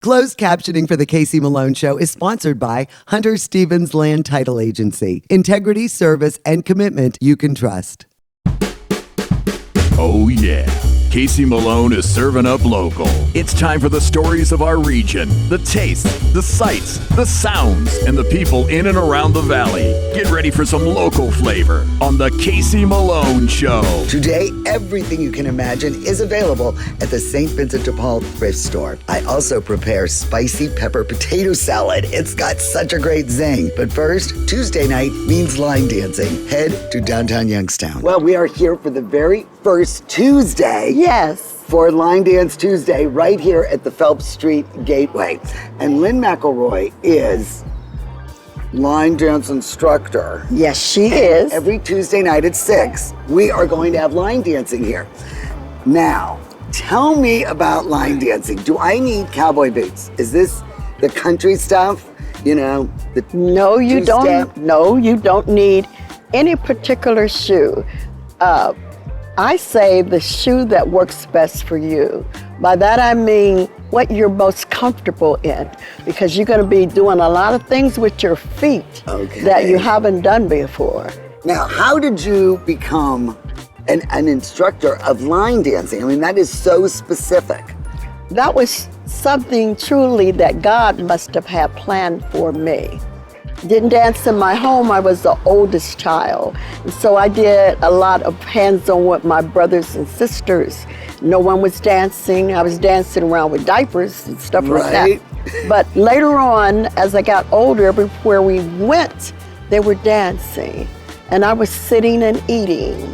Closed captioning for the Casey Malone Show is sponsored by Hunter Stevens Land Title Agency. Integrity, service, and commitment you can trust. Oh yeah, Casey Malone is serving up local. It's time for the stories of our region, the tastes, the sights, the sounds, and the people in and around the valley. Get ready for some local flavor on the Casey Malone Show. Today, everything you can imagine is available at the St. Vincent de Paul thrift store. I also prepare spicy pepper potato salad. It's got such a great zing. But first, Tuesday night means line dancing. Head to downtown Youngstown. Well, we are here for the very first Tuesday. Yes. For Line Dance Tuesday right here at the Phelps Street Gateway. And Lynn McElroy is line dance instructor. Yes, she is. Every Tuesday night at 6, we are going to have line dancing here. Now, tell me about line dancing. Do I need cowboy boots? Is this the country stuff? You know, the No, you two-step? don't. No, you don't need any particular shoe. I say the shoe that works best for you. By that I mean what you're most comfortable in, because you're going to be doing a lot of things with your feet that you haven't done before. Now, how did you become an instructor of line dancing? I mean, that is so specific. That was something truly that God must have had planned for me. Didn't dance in my home. I was the oldest child. And so I did a lot of hands-on with my brothers and sisters. No one was dancing. I was dancing around with diapers and stuff like that. But later on, as I got older, everywhere we went, they were dancing. And I was sitting and eating,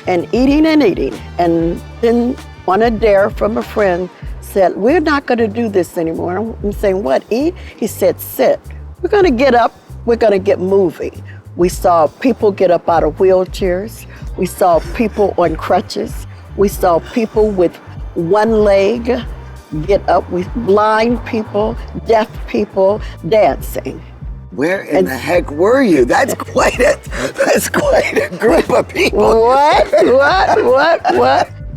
and eating and eating. And then on a dare from a friend said, "We're not going to do this anymore." I'm saying, "What, eat?" He said, "Sit. We're going to get up, we're going to get moving." We saw people get up out of wheelchairs. We saw people on crutches. We saw people with one leg get up, with blind people, deaf people dancing. Where in the heck were you? That's quite a group of people. What?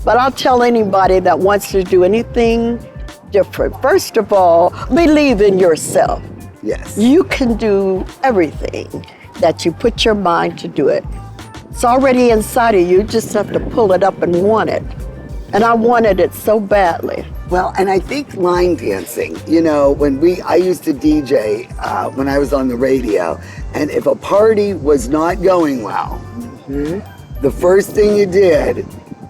But I'll tell anybody that wants to do anything different. First of all, believe in yourself. Yes. You can do everything that you put your mind to do it. It's already inside of you. You just have to pull it up and want it. And I wanted it so badly. Well, and I think line dancing, you know, I used to DJ when I was on the radio, and if a party was not going well, the first thing you did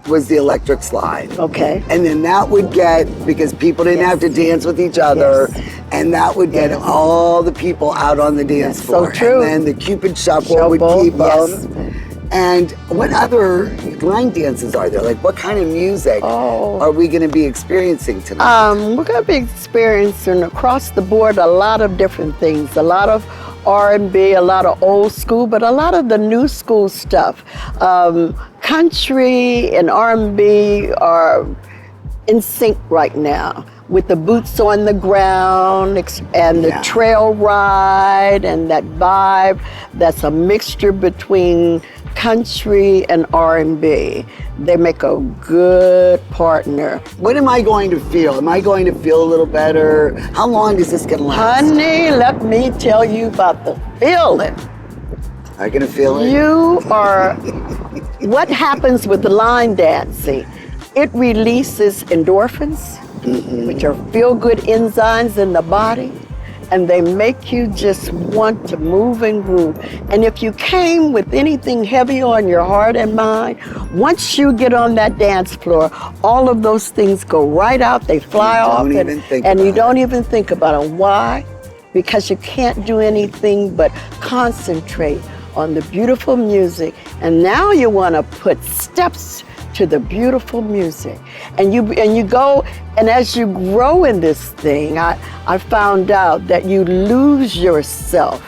was the electric slide. Okay. And then that would get, because people didn't have to dance with each other, and that would get all the people out on the dance floor. So true. And then the Cupid Shuffle would keep them. And what other line dances are there? Like, what kind of music are we going to be experiencing tonight? We're going to be experiencing across the board a lot of different things. A lot of R&B, a lot of old school, but a lot of the new school stuff. Country and R&B are in sync right now, with the boots on the ground and the trail ride and that vibe that's a mixture between country and R&B. They make a good partner. What am I going to feel? Am I going to feel a little better? How long is this going to last? Honey, let me tell you about the feeling. Are you going to feel it? You are, what happens with the line dancing? It releases endorphins, which are feel-good enzymes in the body, and they make you just want to move and groove. And if you came with anything heavy on your heart and mind, once you get on that dance floor, all of those things go right out, they fly off, and you don't even think about it. Why? Because you can't do anything but concentrate on the beautiful music, and now you want to put steps to the beautiful music. And you go, and as you grow in this thing, I found out that you lose yourself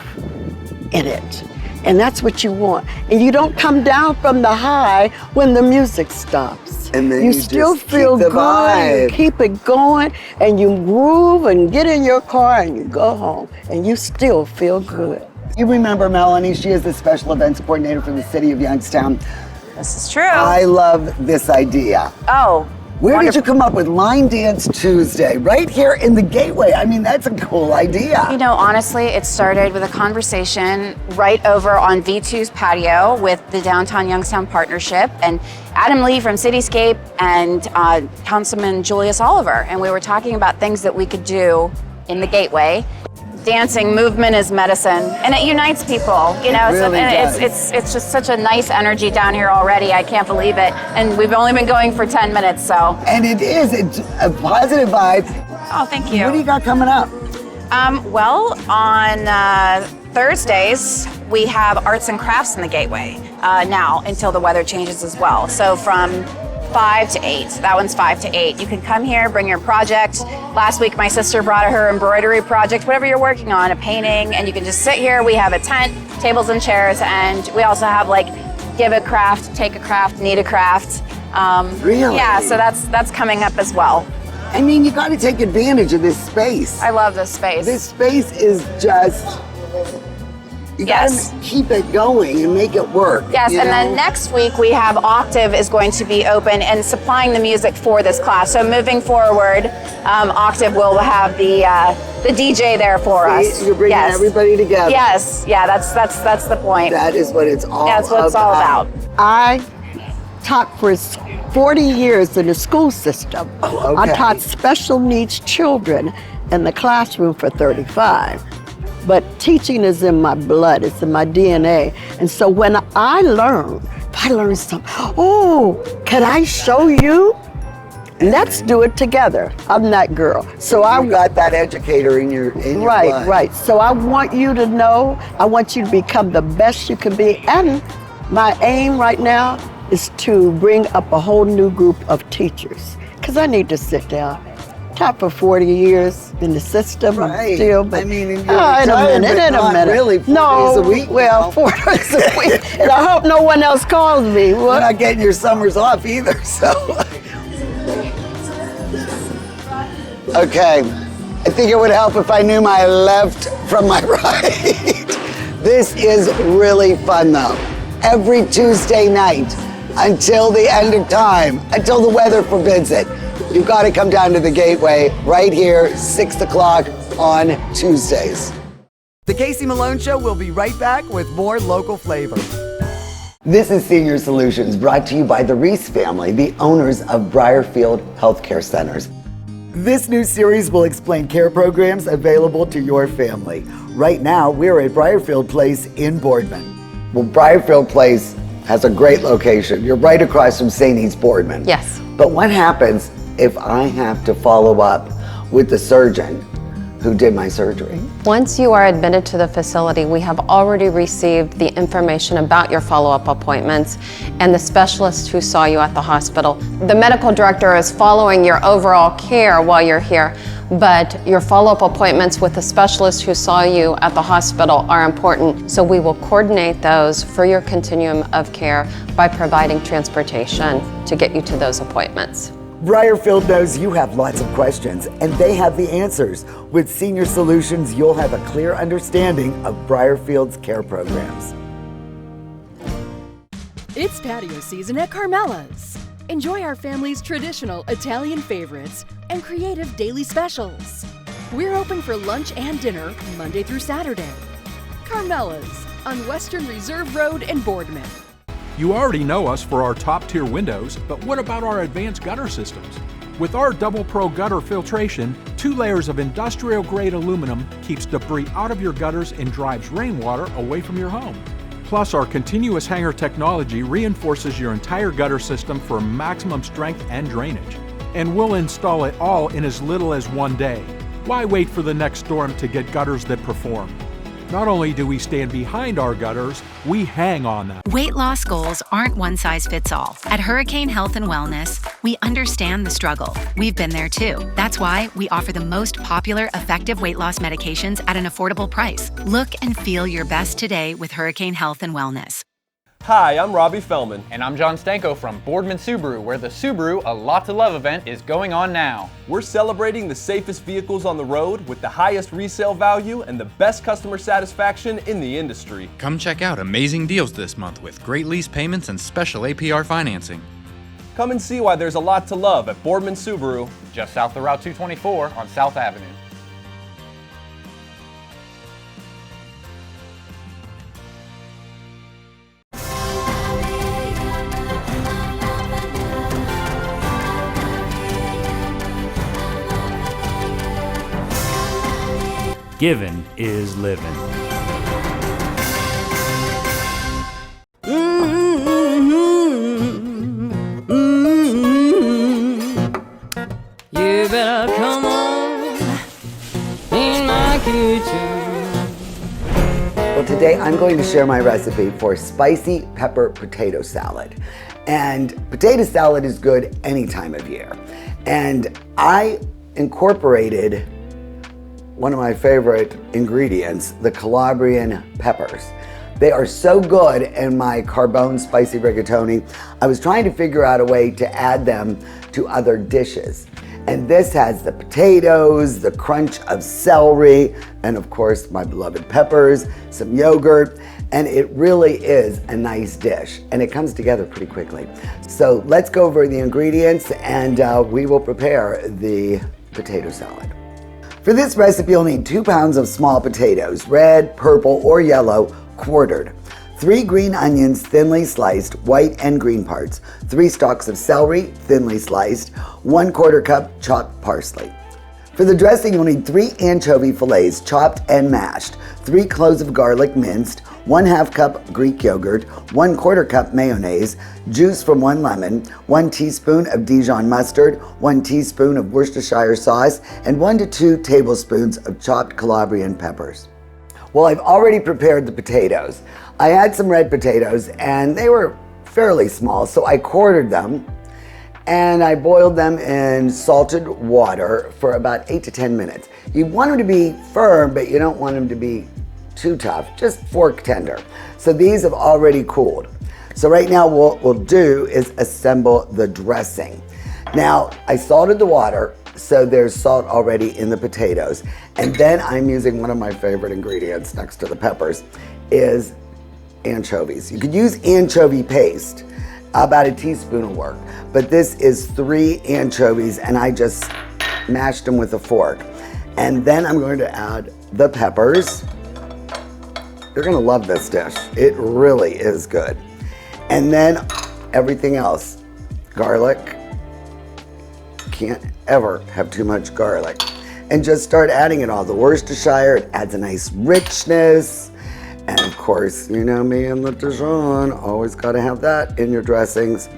in it. And that's what you want. And you don't come down from the high when the music stops. And then you still just feel keep the good, vibe. you keep it going, and you groove and get in your car and you go home, and you still feel good. You remember Melanie, she is the special events coordinator for the city of Youngstown. This is true. I love this idea. Oh, Where did you come up with Line Dance Tuesday? Right here in the Gateway. I mean, that's a cool idea. You know, honestly, it started with a conversation right over on V2's patio with the Downtown Youngstown Partnership and Adam Lee from Cityscape and Councilman Julius Oliver. And we were talking about things that we could do in the Gateway. Dancing, movement is medicine, and it unites people. You know, really it's just such a nice energy down here already. I can't believe it, and we've only been going for 10 minutes, so. And it's a positive vibe. Oh, thank you. What do you got coming up? Well, on Thursdays we have arts and crafts in the Gateway now until the weather changes as well. So from 5 to 8. That one's 5 to 8. You can come here, bring your project. Last week, my sister brought her embroidery project, whatever you're working on, a painting, and you can just sit here. We have a tent, tables and chairs, and we also have like give a craft, take a craft, need a craft. Really? Yeah, so that's coming up as well. I mean, you got to take advantage of this space. I love this space. This space is just, you Yes. gotta keep it going and make it work. Yes, you and know? then next week we have Octave is going to be open and supplying the music for this class. So moving forward, Octave will have the DJ there for us. You're bringing Yes. everybody together. Yes, yeah, that's the point. That is what it's all That's what it's all about. I taught for 40 years in the school system. Oh, I okay. taught special needs children in the classroom for 35. But teaching is in my blood, it's in my DNA. And so when I learn something, oh, can I show you? Let's do it together. I'm that girl. So You got that educator in your Right, blood. right. So I want you to know, I want you to become the best you can be. And my aim right now is to bring up a whole new group of teachers. Because I need to sit down. Taught for 40 years in the system. I'm Right. still, but I mean, in your in a retirement, minute, in a not minute. really 4 no, days a week well, now. 4 days a week. And I hope no one else calls me. You're What? not getting your summers off either, so. Okay, I think it would help if I knew my left from my right. This is really fun though. Every Tuesday night until the end of time, until the weather forbids it. You've got to come down to the Gateway right here, 6 o'clock on Tuesdays. The Casey Malone Show will be right back with more local flavor. This is Senior Solutions, brought to you by the Reese family, the owners of Briarfield Healthcare Centers. This new series will explain care programs available to your family. Right now, we're at Briarfield Place in Boardman. Well, Briarfield Place has a great location. You're right across from St. E's Boardman. Yes. But what happens if I have to follow up with the surgeon who did my surgery? Once you are admitted to the facility, we have already received the information about your follow-up appointments and the specialist who saw you at the hospital. The medical director is following your overall care while you're here, but your follow-up appointments with the specialist who saw you at the hospital are important, so we will coordinate those for your continuum of care by providing transportation to get you to those appointments. Briarfield knows you have lots of questions, and they have the answers. With Senior Solutions, you'll have a clear understanding of Briarfield's care programs. It's patio season at Carmela's. Enjoy our family's traditional Italian favorites and creative daily specials. We're open for lunch and dinner Monday through Saturday. Carmela's on Western Reserve Road in Boardman. You already know us for our top-tier windows, but what about our advanced gutter systems? With our Double Pro gutter filtration, 2 layers of industrial-grade aluminum keeps debris out of your gutters and drives rainwater away from your home. Plus, our continuous hanger technology reinforces your entire gutter system for maximum strength and drainage. And we'll install it all in as little as 1 day. Why wait for the next storm to get gutters that perform? Not only do we stand behind our gutters, we hang on them. Weight loss goals aren't one size fits all. At Hurricane Health and Wellness, we understand the struggle. We've been there too. That's why we offer the most popular, effective weight loss medications at an affordable price. Look and feel your best today with Hurricane Health and Wellness. Hi, I'm Robbie Fellman. And I'm John Stanko from Boardman Subaru, where the Subaru A Lot to Love event is going on now. We're celebrating the safest vehicles on the road with the highest resale value and the best customer satisfaction in the industry. Come check out amazing deals this month with great lease payments and special APR financing. Come and see why there's a lot to love at Boardman Subaru, Just south of Route 224 on South Avenue. Giving is living. You better come on in my kitchen. Well, today I'm going to share my recipe for spicy pepper potato salad. And potato salad is good any time of year. And I incorporated one of my favorite ingredients, the Calabrian peppers. They are so good in my carbone spicy rigatoni. I was trying to figure out a way to add them to other dishes. And this has the potatoes, the crunch of celery, and of course my beloved peppers, some yogurt, and it really is a nice dish. And it comes together pretty quickly. So let's go over the ingredients and we will prepare the potato salad. For this recipe, you'll need 2 pounds of small potatoes, red, purple, or yellow, quartered. 3 green onions, thinly sliced, white and green parts. 3 stalks of celery, thinly sliced. 1/4 cup chopped parsley. For the dressing, you'll need 3 anchovy fillets, chopped and mashed. 3 cloves of garlic minced. 1/2 cup Greek yogurt. 1/4 cup mayonnaise. Juice from 1 lemon. 1 teaspoon of Dijon mustard. 1 teaspoon of Worcestershire sauce. And 1 to 2 tablespoons of chopped Calabrian peppers. Well, I've already prepared the potatoes. I had some red potatoes and they were fairly small, so I quartered them and I boiled them in salted water for about 8 to 10 minutes. You want them to be firm, but you don't want them to be too tough, just fork tender. So these have already cooled. So right now what we'll do is assemble the dressing. Now, I salted the water, so there's salt already in the potatoes. And then I'm using one of my favorite ingredients next to the peppers is anchovies. You could use anchovy paste, about a teaspoon will work, but this is 3 anchovies and I just mashed them with a fork. And then I'm going to add the peppers. You're gonna love this dish. It really is good. And then everything else. Garlic. Can't ever have too much garlic. And just start adding it all. The Worcestershire, it adds a nice richness. And of course, you know me and the Dijon, always gotta have that in your dressings.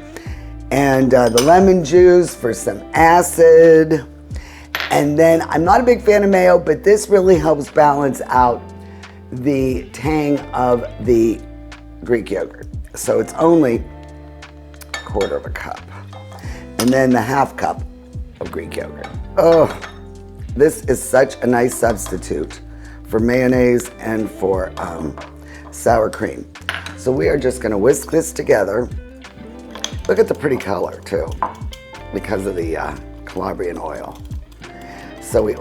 And the lemon juice for some acid. And then, I'm not a big fan of mayo, but this really helps balance out the tang of the Greek yogurt. So it's only 1/4 cup. And then the 1/2 cup of Greek yogurt. Oh, this is such a nice substitute for mayonnaise and for sour cream. So we are just gonna whisk this together. Look at the pretty color too, because of the Calabrian oil. So we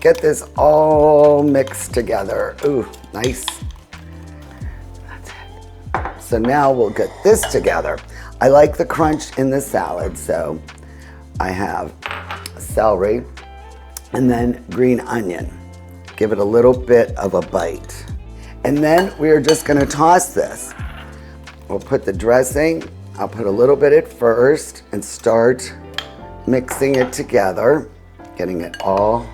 get this all mixed together. Ooh, nice. That's it. So now we'll get this together. I like the crunch in the salad, so I have celery and then green onion. Give it a little bit of a bite. And then we are just gonna toss this. We'll put the dressing, I'll put a little bit at first and start mixing it together, getting it all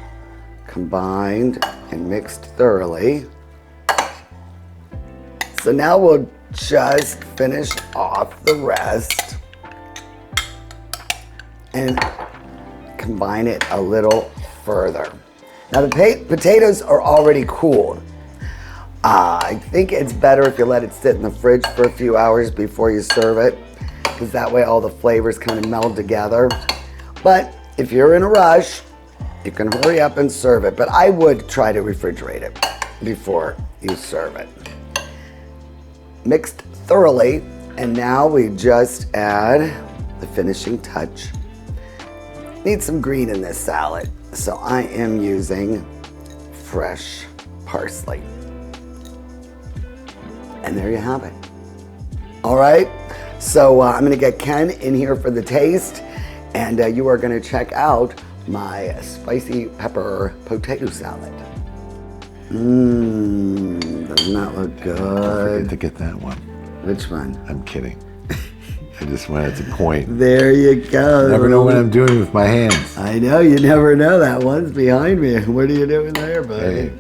combined and mixed thoroughly. So now we'll just finish off the rest and combine it a little further. Now the potatoes are already cooled. I think it's better if you let it sit in the fridge for a few hours before you serve it, because that way all the flavors kind of meld together. But if you're in a rush, you can hurry up and serve it, but I would try to refrigerate it before you serve it. Mixed thoroughly, and now we just add the finishing touch. Need some green in this salad, so I am using fresh parsley. And there you have it. All right, So I'm gonna get Ken in here for the taste, and you are gonna check out my spicy pepper potato salad. Doesn't that look good? Don't forget to get that one. Which one? I'm kidding. I just wanted to point. There you go. Never know what I'm doing with my hands. I know, you never know. That one's behind me. What are you doing there, buddy? Hey,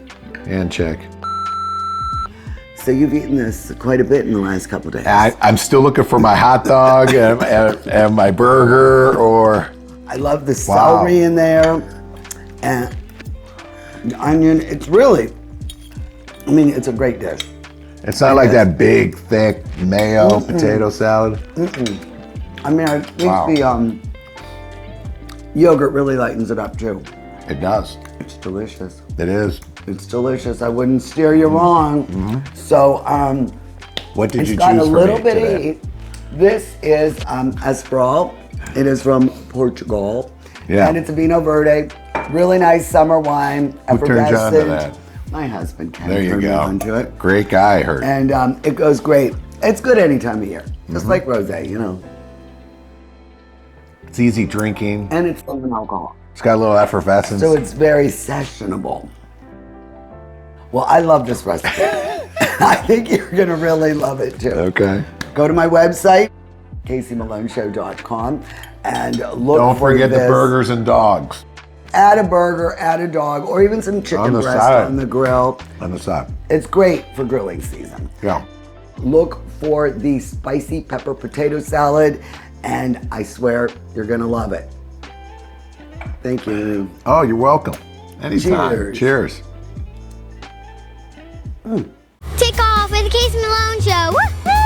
hand check. So you've eaten this quite a bit in the last couple of days. I'm still looking for my hot dog and my burger, or... I love the celery in there and the onion. It's really, I mean, it's a great dish. It's not like that big, thick mayo potato salad. I mean, I think the yogurt really lightens it up too. It does. It's delicious. It is. It's delicious. I wouldn't steer you wrong. So, what did you choose got a for little me bit today? of heat. This is Espral. It is from Portugal. Yeah. And it's a Vino Verde. Really nice summer wine. Who turned you on to effervescent. that? My husband Ken There you turned me go. on to it. Great guy, I heard. And it goes great. It's good any time of year. Just like rosé, you know. It's easy drinking. And it's full of alcohol. It's got a little effervescence. So it's very sessionable. Well, I love this recipe. I think you're gonna really love it too. Okay. Go to my website, CaseyMaloneShow.com, and look Don't for forget the this. burgers and dogs. Add a burger, add a dog, or even some chicken On the breast side. on the grill. On the side. It's great for grilling season. Yeah. Look for the spicy pepper potato salad, and I swear you're gonna love it. Thank you. Oh, you're welcome. Anytime. Cheers. Cheers. Take off with the Casey Malone Show. Woohoo!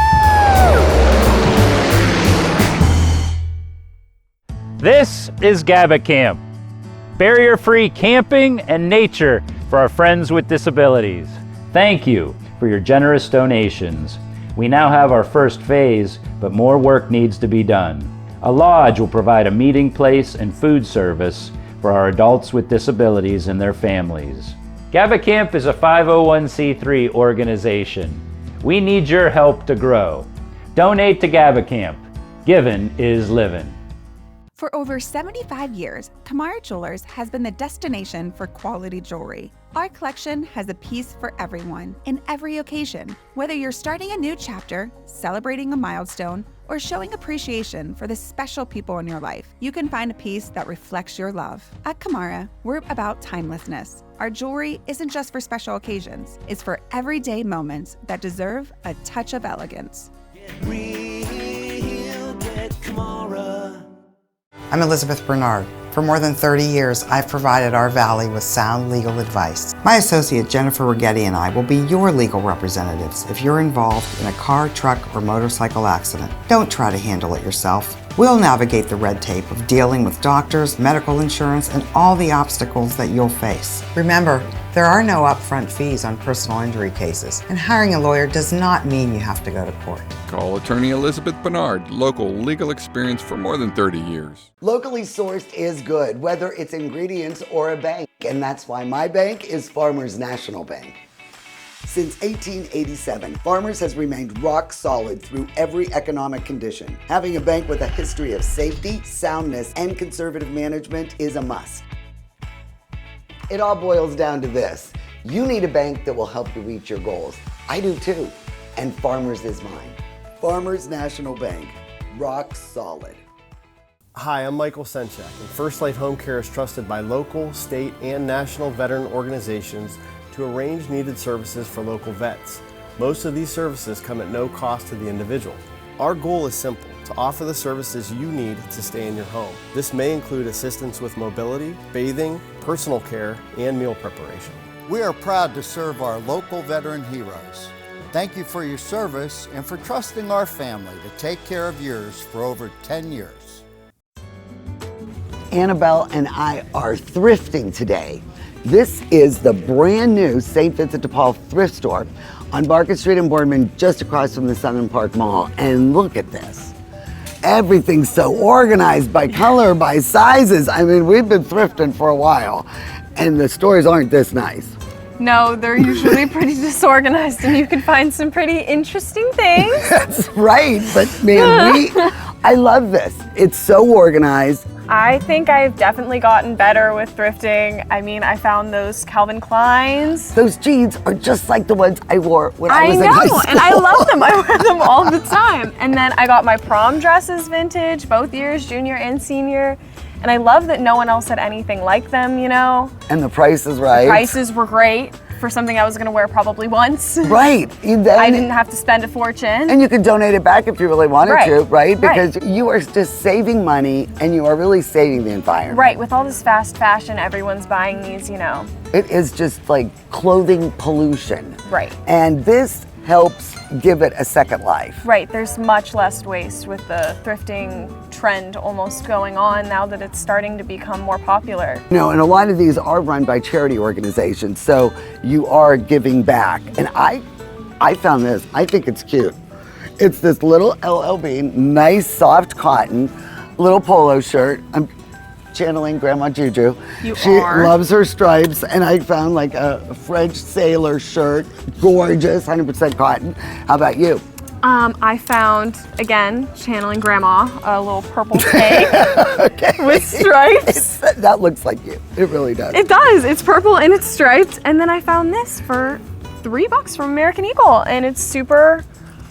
This is GABA Camp, barrier-free camping and nature for our friends with disabilities. Thank you for your generous donations. We now have our first phase, but more work needs to be done. A lodge will provide a meeting place and food service for our adults with disabilities and their families. GABA Camp is a 501c3 organization. We need your help to grow. Donate to GABA Camp. Giving is living. For over 75 years, Kamara Jewelers has been the destination for quality jewelry. Our collection has a piece for everyone, in every occasion. Whether you're starting a new chapter, celebrating a milestone, or showing appreciation for the special people in your life, you can find a piece that reflects your love. At Kamara, we're about timelessness. Our jewelry isn't just for special occasions, it's for everyday moments that deserve a touch of elegance. I'm Elizabeth Bernard. For more than 30 years, I've provided our Valley with sound legal advice. My associate Jennifer Rigetti and I will be your legal representatives if you're involved in a car, truck, or motorcycle accident. Don't try to handle it yourself. We'll navigate the red tape of dealing with doctors, medical insurance, and all the obstacles that you'll face. Remember, there are no upfront fees on personal injury cases, and hiring a lawyer does not mean you have to go to court. Call attorney Elizabeth Bernard, local legal experience for more than 30 years. Locally sourced is good, whether it's ingredients or a bank, and that's why my bank is Farmers National Bank. Since 1887, Farmers has remained rock solid through every economic condition. Having a bank with a history of safety, soundness, and conservative management is a must. It all boils down to this. You need a bank that will help you reach your goals. I do too, and Farmers is mine. Farmers National Bank, rock solid. Hi, I'm Michael Senchak, and First Light Home Care is trusted by local, state, and national veteran organizations to arrange needed services for local vets. Most of these services come at no cost to the individual. Our goal is simple, to offer the services you need to stay in your home. This may include assistance with mobility, bathing, personal care, and meal preparation. We are proud to serve our local veteran heroes. Thank you for your service and for trusting our family to take care of yours for over 10 years. Annabelle and I are thrifting today. This is the brand new St. Vincent de Paul thrift store on Barker Street in Boardman, just across from the Southern Park Mall. And look at this. Everything's so organized by color, by sizes. I mean, we've been thrifting for a while, and the stores aren't this nice. No, they're usually pretty disorganized and you can find some pretty interesting things. That's right, but man, I love this. It's so organized. I think I've definitely gotten better with thrifting. I mean, I found those Calvin Kleins. Those jeans are just like the ones I wore when I was in high school. And I love them. I wear them all the time. And then I got my prom dresses vintage, both years, junior and senior. And I love that no one else had anything like them, you know? And the price is right. The prices were great for something I was gonna wear probably once. Right. I didn't have to spend a fortune. And you could donate it back if you really wanted Right. to, right? Right. Because you are just saving money and you are really saving the environment. Right, with all this fast fashion, everyone's buying these, you know. It is just like clothing pollution. Right. And this helps give it a second life. Right, there's much less waste with the thrifting trend almost going on now that it's starting to become more popular. You know, and a lot of these are run by charity organizations, so you are giving back. And I found this, I think it's cute. It's this little LL Bean, nice soft cotton, little polo shirt. I'm channeling Grandma Juju. She loves her stripes, and I found like a French sailor shirt, gorgeous, 100% cotton. How about you? I found, again, channeling Grandma, a little purple tank with stripes. That looks like you. It really does. It does. It's purple and it's striped. And then I found this for $3 from American Eagle, and it's super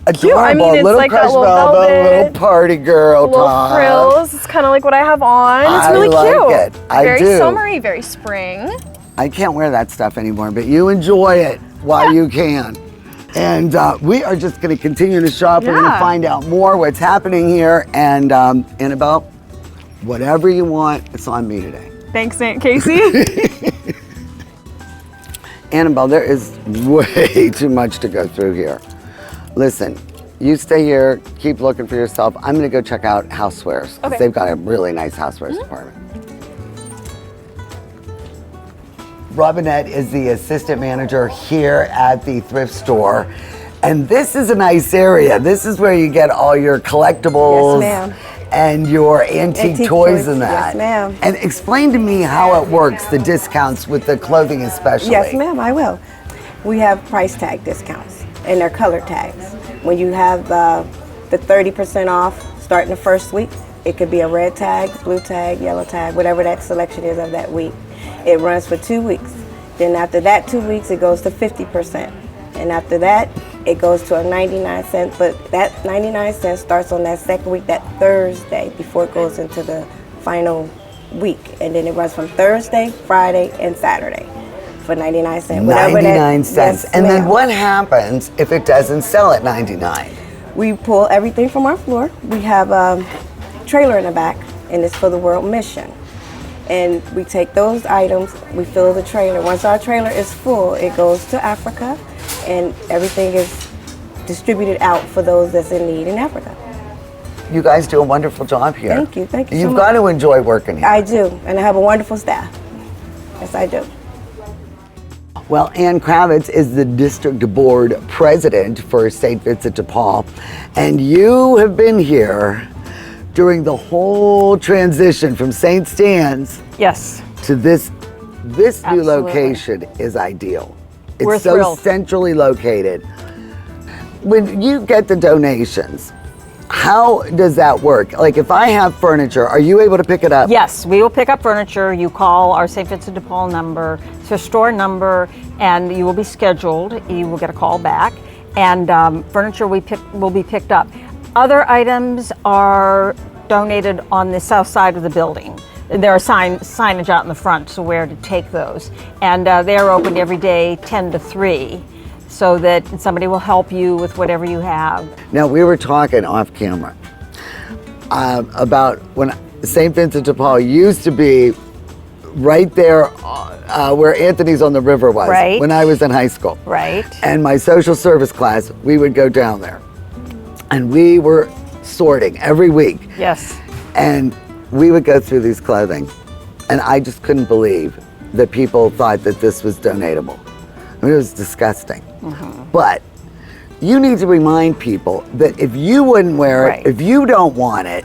adorable. cute. I mean, it's little like crushed a little velvet, little party girl little top. frills. It's kind of like what I have on. It's really I cute. like it. I very do. summery, very spring. I can't wear that stuff anymore, but you enjoy it while you can. And we are just going to continue to shop. We're going to find out more what's happening here. And Annabelle, whatever you want, it's on me today. Thanks, Aunt Casey. Annabelle, there is way too much to go through here. Listen, you stay here, keep looking for yourself. I'm going to go check out housewares, because they've got a really nice housewares department. Robinette is the assistant manager here at the thrift store. And this is a nice area. This is where you get all your collectibles and your antique toys and that. Yes, ma'am. And explain to me how it works, the discounts with the clothing especially. Yes, ma'am, I will. We have price tag discounts, and they're color tags. When you have the 30% off starting the first week, it could be a red tag, blue tag, yellow tag, whatever that selection is of that week. It runs for 2 weeks. Then after that 2 weeks, it goes to 50%. And after that, it goes to a 99 cents. But that 99 cents starts on that second week, that Thursday, before it goes into the final week. And then it runs from Thursday, Friday, and Saturday for 99 cents. 99 cents. And then what happens if it doesn't sell at 99? We pull everything from our floor. We have a trailer in the back, and it's for the World Mission. And we take those items, we fill the trailer. Once our trailer is full, it goes to Africa, and everything is distributed out for those that's in need in Africa. You guys do a wonderful job here. Thank you so much. You've got to enjoy working here. I do, and I have a wonderful staff. Yes, I do. Well, Ann Kravitz is the district board president for St. Vincent de Paul, and you have been here during the whole transition from St. Stan's to this new location is ideal. It's We're so thrilled. centrally located. When you get the donations, how does that work? Like if I have furniture, are you able to pick it up? Yes, we will pick up furniture. You call our St. Vincent de Paul number, it's a store number, and you will be scheduled. You will get a call back, and furniture will be picked up. Other items are donated on the south side of the building. There are signage out in the front to where to take those. And they are open every day 10 to 3 so that somebody will help you with whatever you have. Now, we were talking off camera about when St. Vincent de Paul used to be right there where Anthony's on the River was when I was in high school. Right. And my social service class, we would go down there. And we were sorting every week. Yes. And we would go through these clothing. And I just couldn't believe that people thought that this was donatable. I mean, it was disgusting. But you need to remind people that if you wouldn't wear it, if you don't want it,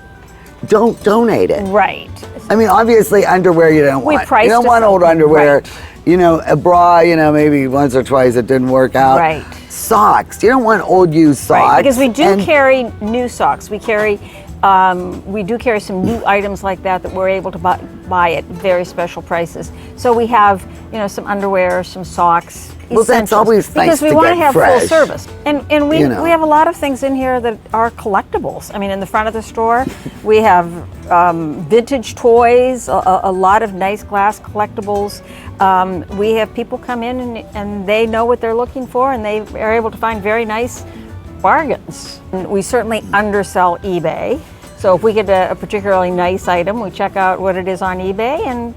don't donate it. Right. I mean, obviously underwear you don't want. You don't want old underwear. Right. a bra, maybe once or twice it didn't work out. Right. Socks. You don't want old used socks. Right, because we do carry new socks. We do carry some new items like that we're able to buy at very special prices. So we have, some underwear, some socks. Well, that's always nice because we to want get to have fresh. full service, and we have a lot of things in here that are collectibles. I mean, in the front of the store, we have vintage toys, a lot of nice glass collectibles. We have people come in and they know what they're looking for, and they are able to find very nice bargains. And we certainly undersell eBay. So if we get a particularly nice item, we check out what it is on eBay and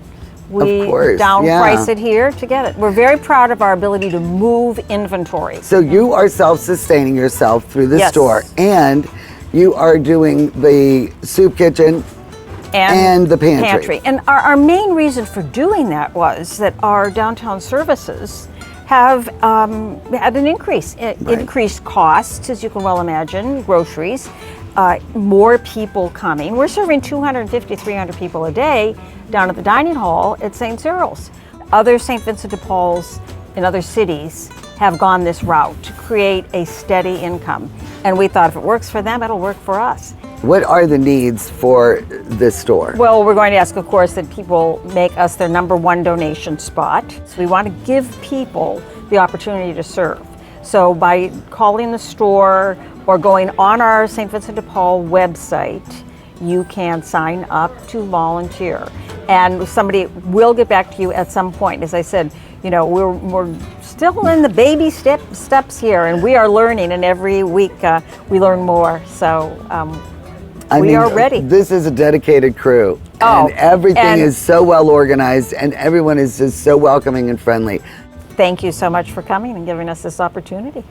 we downprice it here to get it. We're very proud of our ability to move inventory. So you are self-sustaining yourself through the store, and you are doing the soup kitchen and the pantry. And our main reason for doing that was that our downtown services have had an increase. Increased costs, as you can well imagine, groceries, more people coming. We're serving 250, 300 people a day down at the dining hall at St. Cyril's. Other St. Vincent de Paul's in other cities have gone this route to create a steady income. And we thought if it works for them, it'll work for us. What are the needs for this store? Well, we're going to ask, of course, that people make us their #1 donation spot. So we want to give people the opportunity to serve. So by calling the store or going on our St. Vincent de Paul website, you can sign up to volunteer. And somebody will get back to you at some point. As I said, we're still in the baby steps here, and we are learning, and every week we learn more. So we are ready. This is a dedicated crew, and everything is so well organized, and everyone is just so welcoming and friendly. Thank you so much for coming and giving us this opportunity.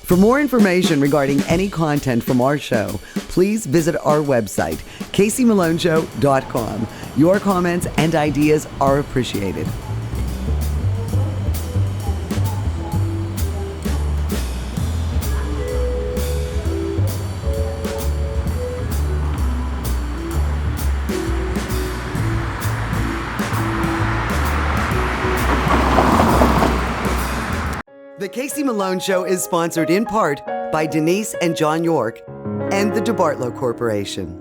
For more information regarding any content from our show, please visit our website, CaseyMaloneShow.com. Your comments and ideas are appreciated. The Casey Malone Show is sponsored in part by Denise and John York and the DeBartolo Corporation.